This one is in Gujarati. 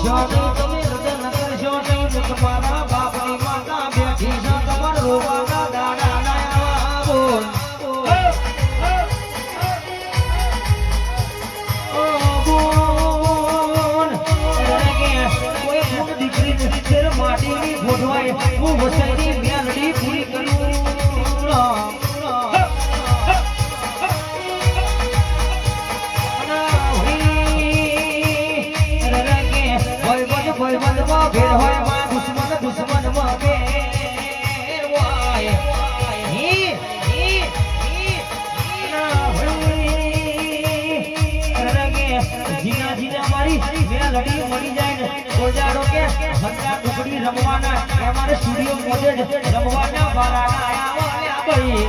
શાદી તમે રદ ન કરશો તો તમારા બાપની માતા બેઠી છે તમાર રોવાના દાડા ના બોલ માટીની ગોઠવાય હું વસઈની મેલડી પૂરી કરું ભાઈબંધમાં ભેર હોય માં દુશ્મનમાં ભેર હોય જીના જીના મારી મેલડી મળી જાય ને સોજારો કે હંડા ટુકડી રમવાના અમારે સ્ટુડિયો મોજે રમવાના બારાના આયા ભાઈ